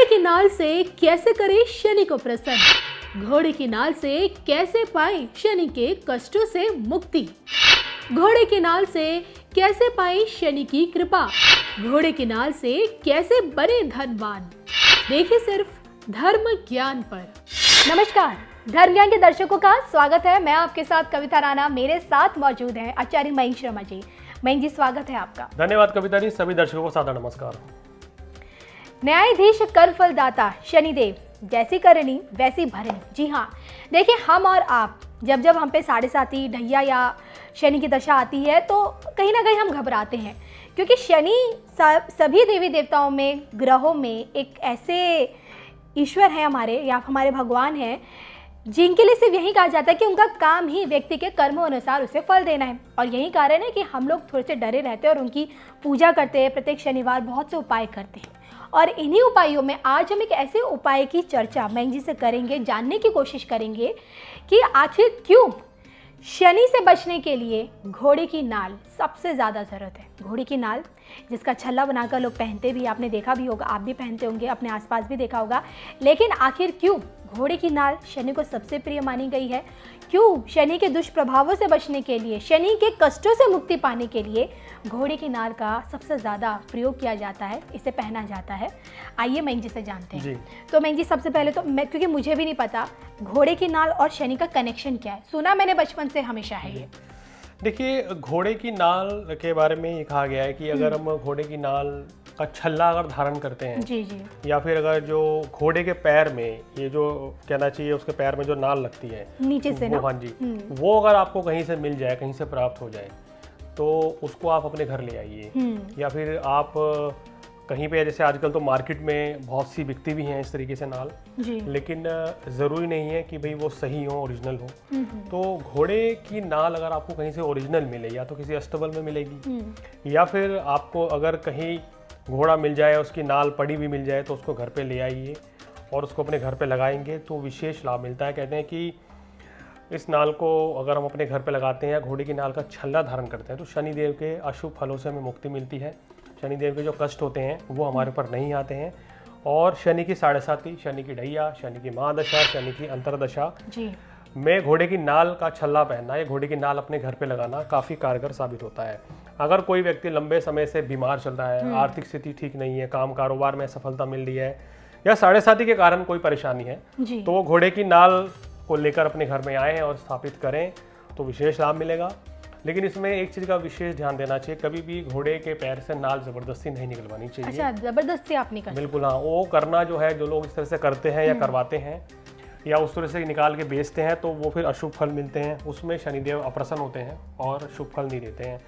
घोड़े की नाल से कैसे करें शनि को प्रसन्न? घोड़े की नाल से कैसे पाएं शनि के कष्टों से मुक्ति? घोड़े की नाल से कैसे पाएं शनि की कृपा? घोड़े की नाल से कैसे बने धनवान? देखिए सिर्फ धर्म ज्ञान पर। नमस्कार, धर्म ज्ञान के दर्शकों का स्वागत है। मैं आपके साथ कविता राणा, मेरे साथ मौजूद है आचार्य मयंक शर्मा जी। मयंक जी, स्वागत है आपका। धन्यवाद कविता जी। सभी दर्शकों को सादर नमस्कार। न्यायाधीश कर फलदाता शनिदेव, जैसी करनी वैसी भरनी। जी हाँ, देखिए हम और आप जब हम पे 7.5 ढैया या शनि की दशा आती है तो कहीं ना कहीं हम घबराते हैं, क्योंकि शनि सभी देवी देवताओं में, ग्रहों में एक ऐसे ईश्वर हैं हमारे या हमारे भगवान हैं जिनके लिए सिर्फ यही कहा जाता है कि उनका काम ही व्यक्ति के कर्मों अनुसार उसे फल देना है। और यही कारण है कि हम लोग थोड़े से डरे रहते हैं और उनकी पूजा करते हैं। प्रत्येक शनिवार बहुत से उपाय करते हैं और इन्हीं उपायों में आज हम एक ऐसे उपाय की चर्चा मयंक जी से करेंगे, जानने की कोशिश करेंगे कि आखिर क्यों शनि से बचने के लिए घोड़े की नाल सबसे ज़्यादा ज़रूरत है। घोड़े की नाल जिसका छल्ला बनाकर लोग पहनते भी, आपने देखा भी होगा, आप भी पहनते होंगे, अपने आसपास भी देखा होगा। लेकिन आखिर क्यों घोड़े की नाल शनि को सबसे प्रिय मानी गई है? क्यों शनि के दुष्प्रभावों से बचने के लिए, शनि के कष्टों से मुक्ति पाने के लिए घोड़े की नाल का सबसे ज़्यादा प्रयोग किया जाता है, इसे पहना जाता है? आइए मयंक जी से जानते हैं। तो मयंक जी, सबसे पहले तो मैं, क्योंकि मुझे भी नहीं पता घोड़े की नाल और शनि का कनेक्शन क्या है, सुना मैंने बचपन से हमेशा है ये। देखिए, घोड़े की नाल के बारे में ये कहा गया है कि अगर हम घोड़े की नाल का छल्ला अगर धारण करते हैं जी, या फिर अगर जो घोड़े के पैर में, ये जो कहना चाहिए उसके पैर में जो नाल लगती है नीचे से ना, हाँ जी, वो अगर आपको कहीं से मिल जाए, कहीं से प्राप्त हो जाए, तो उसको आप अपने घर ले आइए। या फिर आप कहीं पे, जैसे आजकल तो मार्केट में बहुत सी बिकती भी हैं इस तरीके से नाल, लेकिन ज़रूरी नहीं है कि भाई वो सही हो, ओरिजिनल हो। तो घोड़े की नाल अगर आपको कहीं से ओरिजिनल मिले, या तो किसी अस्तबल में मिलेगी, या फिर आपको अगर कहीं घोड़ा मिल जाए, उसकी नाल पड़ी हुई मिल जाए, तो उसको घर पे ले आइए और उसको अपने घर पे लगाएंगे तो विशेष लाभ मिलता है। कहते हैं कि इस नाल को अगर हम अपने घर पे लगाते हैं या घोड़े की नाल का छल्ला धारण करते हैं तो शनिदेव के अशुभ फलों से हमें मुक्ति मिलती है। शनिदेव के जो कष्ट होते हैं वो हमारे ऊपर नहीं आते हैं। और शनि की 7.5, शनि की ढैया, शनि की महादशा, शनि की अंतरदशा में घोड़े की नाल का छल्ला पहनना या घोड़े की नाल अपने घर पे लगाना काफ़ी कारगर साबित होता है। अगर कोई व्यक्ति लंबे समय से बीमार चल रहा है, आर्थिक स्थिति ठीक नहीं है, काम कारोबार में सफलता मिल रही है, या 7.5 के कारण कोई परेशानी है, तो वो घोड़े की नाल को लेकर अपने घर में आए और स्थापित करें तो विशेष लाभ मिलेगा। लेकिन इसमें एक चीज़ का विशेष ध्यान देना चाहिए, कभी भी घोड़े के पैर से नाल जबरदस्ती नहीं निकलवानी चाहिए। अच्छा, जबरदस्ती आप नहीं करते? बिल्कुल हाँ, वो करना जो है, जो लोग इस तरह से करते हैं या करवाते हैं या उस तरह से निकाल के बेचते हैं, तो वो फिर अशुभ फल मिलते हैं, उसमें शनिदेव अप्रसन्न होते हैं और शुभ फल नहीं देते हैं।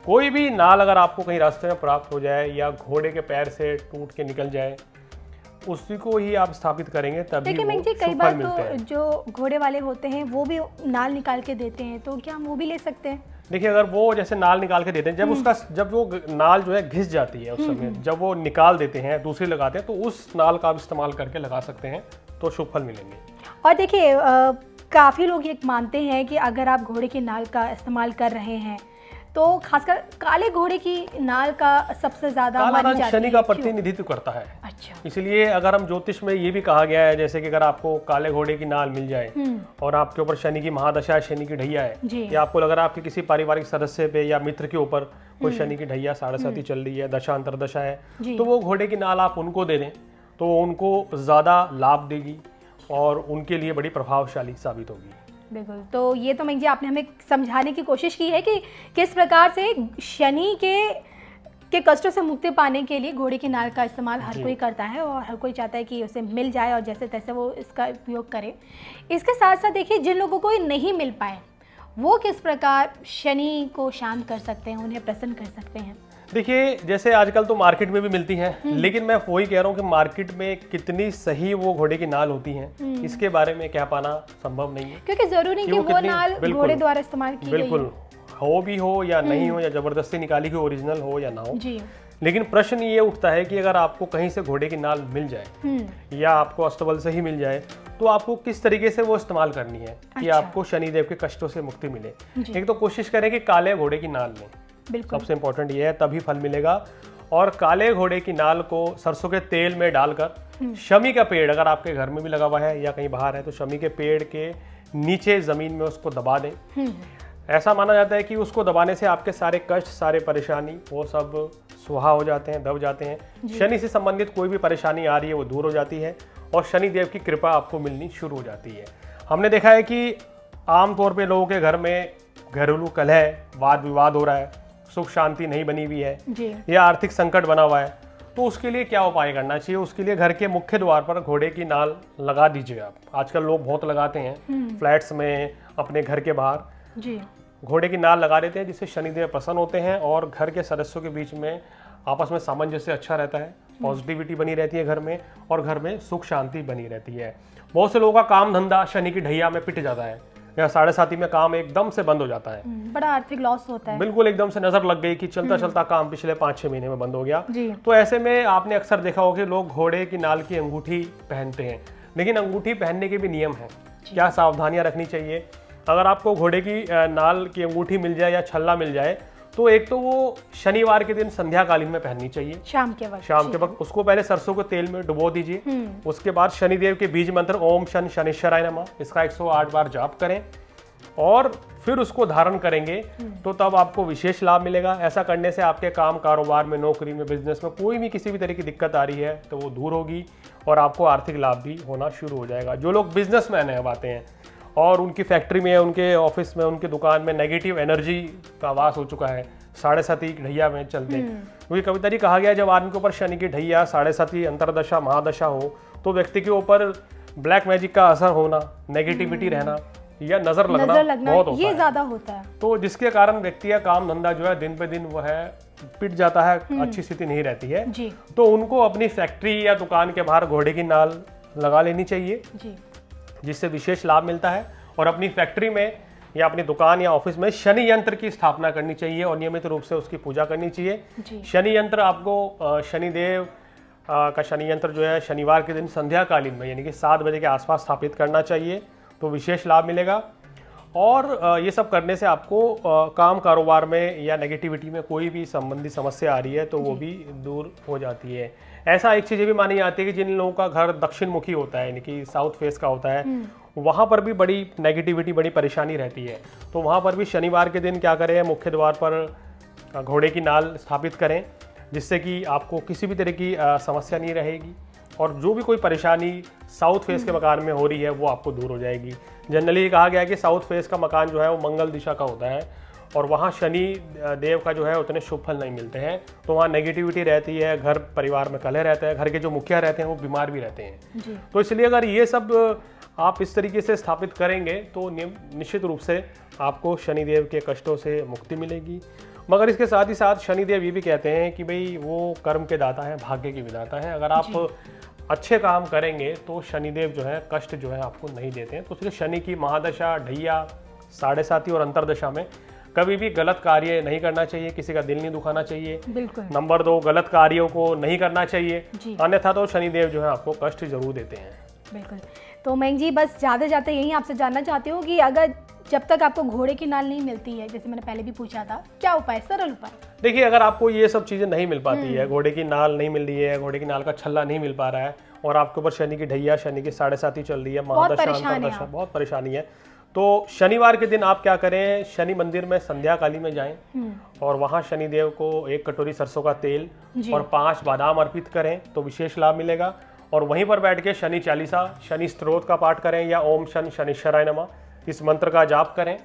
कोई भी नाल अगर आपको कहीं रास्ते में प्राप्त हो जाए या घोड़े के पैर से टूट के निकल जाए, उसी को ही आप स्थापित करेंगे, तभी वो शुभ फल मिलते हैं। जो घोड़े वाले होते हैं वो भी नाल निकाल के देते हैं, तो क्या हम वो भी ले सकते हैं? देखिए, अगर वो जैसे नाल निकाल के देते हैं, जब वो नाल जो है घिस जाती है, उस समय जब वो निकाल देते हैं, दूसरी लगाते हैं, तो उस नाल का आप इस्तेमाल करके लगा सकते हैं, तो शुभ फल मिलेंगे। और देखिए, काफ़ी लोग ये मानते हैं कि अगर आप घोड़े की नाल का इस्तेमाल कर रहे हैं तो खासकर काले घोड़े की नाल का सबसे ज्यादा मानी जाती है। शनि का प्रतिनिधित्व करता है। अच्छा, इसलिए अगर हम ज्योतिष में ये भी कहा गया है, जैसे कि अगर आपको काले घोड़े की नाल मिल जाए और आपके ऊपर शनि की महादशा है, शनि की ढैया है, या आपको लग रहा है आपके किसी पारिवारिक सदस्य पे या मित्र के ऊपर कोई शनि की ढैया 7.5 चल रही है, दशा अंतरदशा है, तो वो घोड़े की नाल आप उनको दे दें तो उनको ज्यादा लाभ देगी और उनके लिए बड़ी प्रभावशाली साबित होगी। बिल्कुल। तो ये तो मयंक जी आपने हमें समझाने की कोशिश की है कि किस प्रकार से शनि के कष्टों से मुक्ति पाने के लिए घोड़े की नाल का इस्तेमाल हर कोई करता है और हर कोई चाहता है कि उसे मिल जाए और जैसे तैसे वो इसका उपयोग करे। इसके साथ साथ देखिए, जिन लोगों को नहीं मिल पाए वो किस प्रकार शनि को शांत कर सकते हैं, उन्हें प्रसन्न कर सकते हैं? देखिए, जैसे आजकल तो मार्केट में भी मिलती हैं, लेकिन मैं वही कह रहा हूँ कि मार्केट में कितनी सही वो घोड़े की नाल होती हैं, इसके बारे में कह पाना संभव नहीं है, क्योंकि जरूरी नहीं कि वो नाल घोड़े द्वारा इस्तेमाल की गई है। बिल्कुल, हो भी हो या नहीं हो, या जबरदस्ती निकाली हुई ओरिजिनल हो या ना हो। लेकिन प्रश्न ये उठता है कि अगर आपको कहीं से घोड़े की नाल मिल जाए या आपको अस्तबल से ही मिल जाए, तो आपको किस तरीके से वो इस्तेमाल करनी है कि आपको शनिदेव के कष्टों से मुक्ति मिले। एक तो कोशिश करें कि काले घोड़े की नाल लें, सबसे इंपॉर्टेंट ये है, तभी फल मिलेगा। और काले घोड़े की नाल को सरसों के तेल में डालकर शमी का पेड़ अगर आपके घर में भी लगा हुआ है या कहीं बाहर है तो शमी के पेड़ के नीचे जमीन में उसको दबा दें। ऐसा माना जाता है कि उसको दबाने से आपके सारे कष्ट, सारे परेशानी वो सब सुहा हो जाते हैं, दब जाते हैं। शनि से संबंधित कोई भी परेशानी आ रही है वो दूर हो जाती है और शनि देव की कृपा आपको मिलनी शुरू हो जाती है। हमने देखा है कि आमतौर पे लोगों के घर में घरेलू कलह, वाद विवाद हो रहा है, सुख शांति नहीं बनी हुई है या आर्थिक संकट बना हुआ है, तो उसके लिए क्या उपाय करना चाहिए? उसके लिए घर के मुख्य द्वार पर घोड़े की नाल लगा दीजिए आप। आजकल लोग बहुत लगाते हैं फ्लैट्स में, अपने घर के बाहर जी घोड़े की नाल लगा देते हैं, जिससे शनिदेव प्रसन्न होते हैं और घर के सदस्यों के बीच में आपस में सामंजस्य अच्छा रहता है, पॉजिटिविटी बनी रहती है घर में और घर में सुख शांति बनी रहती है। बहुत से लोगों का काम धंधा शनि की ढैया में पिट जाता है या 7:30 में काम एकदम से बंद हो जाता है, बड़ा आर्थिक लॉस होता है। बिल्कुल एकदम से नजर लग गई कि चलता चलता काम पिछले 5-6 महीने में बंद हो गया। तो ऐसे में आपने अक्सर देखा होगा कि लोग घोड़े की नाल की अंगूठी पहनते हैं, लेकिन अंगूठी पहनने के भी नियम है, क्या सावधानियां रखनी चाहिए। अगर आपको घोड़े की नाल की अंगूठी मिल जाए या छल्ला मिल जाए तो एक तो वो शनिवार के दिन संध्याकालीन में पहननी चाहिए, शाम के वक्त उसको पहले सरसों के तेल में डुबो दीजिए। उसके बाद शनिदेव के बीज मंत्र ओम शन शनिश्चराय नमः इसका 108 बार जाप करें और फिर उसको धारण करेंगे तो तब आपको विशेष लाभ मिलेगा। ऐसा करने से आपके काम, कारोबार में, नौकरी में, बिजनेस में कोई भी किसी भी तरह की दिक्कत आ रही है तो वो दूर होगी और आपको आर्थिक लाभ भी होना शुरू हो जाएगा। जो लोग बिजनेसमैन हैं आते हैं और उनकी फैक्ट्री में, उनके ऑफिस में, उनकी दुकान में नेगेटिव एनर्जी का वास हो चुका है, 7:30 की ढैया में चलते, क्योंकि कविता जी कहा गया है जब आदमी के ऊपर शनि की ढैया, 7:30 अंतरदशा, महादशा हो तो व्यक्ति के ऊपर ब्लैक मैजिक का असर होना, नेगेटिविटी रहना या नजर लगना बहुत होता ये ज्यादा होता है। तो जिसके कारण व्यक्ति का काम धंधा जो है दिन पे दिन वो है पिट जाता है, अच्छी स्थिति नहीं रहती है जी। तो उनको अपनी फैक्ट्री या दुकान के बाहर घोड़े की नाल लगा लेनी चाहिए जी, जिससे विशेष लाभ मिलता है। और अपनी फैक्ट्री में या अपनी दुकान या ऑफिस में शनि यंत्र की स्थापना करनी चाहिए और नियमित रूप से उसकी पूजा करनी चाहिए। शनि यंत्र आपको शनिदेव का शनि यंत्र जो है शनिवार के दिन संध्याकालीन में यानी कि 7 बजे के आसपास स्थापित करना चाहिए तो विशेष लाभ मिलेगा। और ये सब करने से आपको काम, कारोबार में या नेगेटिविटी में कोई भी संबंधी समस्या आ रही है तो वो भी दूर हो जाती है। ऐसा एक चीज़ भी मानी जाती है कि जिन लोगों का घर दक्षिण मुखी होता है यानी कि साउथ फेस का होता है, वहाँ पर भी बड़ी नेगेटिविटी, बड़ी परेशानी रहती है। तो वहाँ पर भी शनिवार के दिन क्या करें, मुख्य द्वार पर घोड़े की नाल स्थापित करें, जिससे कि आपको किसी भी तरह की समस्या नहीं रहेगी और जो भी कोई परेशानी साउथ फेस के मकान में हो रही है वो आपको दूर हो जाएगी। जनरली कहा गया है कि साउथ फेस का मकान जो है वो मंगल दिशा का होता है और वहाँ शनि देव का जो है उतने शुभ फल नहीं मिलते हैं, तो वहाँ नेगेटिविटी रहती है, घर परिवार में कलह रहता है, घर के जो मुखिया रहते हैं वो बीमार भी रहते हैं। तो इसलिए अगर ये सब आप इस तरीके से स्थापित करेंगे तो निश्चित रूप से आपको शनिदेव के कष्टों से मुक्ति मिलेगी। मगर इसके साथ ही साथ शनिदेव ये भी कहते हैं कि भाई वो कर्म के दाता है, भाग्य के विधाता है। अगर आप अच्छे काम करेंगे तो शनिदेव जो है कष्ट जो है आपको नहीं देते हैं। तो इसलिए शनि की महादशा, ढैया, 7:30 और अंतरदशा में कभी भी गलत कार्य नहीं करना चाहिए, किसी का दिल नहीं दुखाना चाहिए। नंबर 2, गलत कार्यों को नहीं करना चाहिए, अन्यथा तो शनिदेव जो है आपको कष्ट जरूर देते हैं। बिल्कुल। तो मयंक जी बस जाते जाते यही आपसे जानना चाहती हूँ कि अगर जब तक आपको घोड़े की नाल नहीं मिलती है, जैसे मैंने पहले भी पूछा था, क्या उपाय, सरल उपाय? देखिए, अगर आपको ये सब चीज़ें नहीं मिल पाती है, घोड़े की नाल नहीं मिल रही है, घोड़े की नाल का छल्ला नहीं मिल पा रहा है और आपके ऊपर शनि की ढैया, शनि की 7:30 चल रही है, महादशा, अंतरदशा, बहुत परेशानी है, तो शनिवार के दिन आप क्या करें, शनि मंदिर में संध्याकालीन में जाएं और वहाँ शनिदेव को 1 कटोरी सरसों का तेल और 5 बादाम अर्पित करें तो विशेष लाभ मिलेगा। और वहीं पर बैठ के शनि चालीसा, शनि स्तोत्र का पाठ करें या ओम शन शनिश्चराय नमः इस मंत्र का जाप करें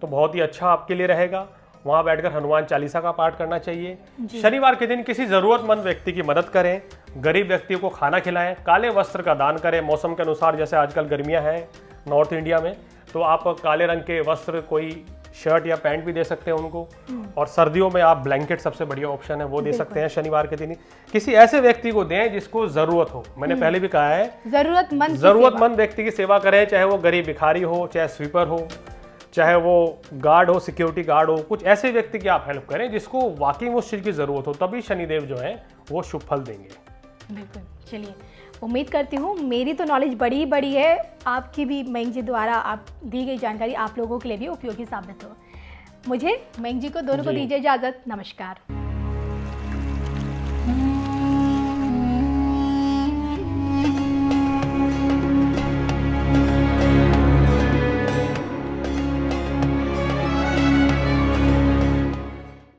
तो बहुत ही अच्छा आपके लिए रहेगा। वहाँ बैठकर हनुमान चालीसा का पाठ करना चाहिए। शनिवार के दिन किसी ज़रूरतमंद व्यक्ति की मदद करें, गरीब व्यक्तियों को खाना खिलाएं, काले वस्त्र का दान करें। मौसम के अनुसार जैसे आजकल गर्मियाँ हैं नॉर्थ इंडिया में, तो आप काले रंग के वस्त्र, कोई शर्ट या पैंट भी दे सकते हैं उनको। और सर्दियों में आप ब्लैंकेट सबसे बढ़िया ऑप्शन है, वो दे सकते हैं शनिवार के दिन। किसी ऐसे व्यक्ति को दें जिसको जरूरत हो। मैंने पहले भी कहा है, जरूरतमंद व्यक्ति की सेवा करें, चाहे वो गरीब भिखारी हो, चाहे स्वीपर हो, चाहे वो गार्ड हो, सिक्योरिटी गार्ड हो। कुछ ऐसे व्यक्ति की आप हेल्प करें जिसको वाकई उस चीज की जरूरत हो, तभी शनिदेव जो है वो शुभ फल देंगे। बिल्कुल। चलिए, उम्मीद करती हूँ मेरी तो नॉलेज बड़ी बड़ी है, आपकी भी मयंक जी द्वारा आप दी गई जानकारी आप लोगों के लिए भी उपयोगी साबित हो। मुझे, मयंक जी को, दोनों को दीजिए इजाज़त। नमस्कार।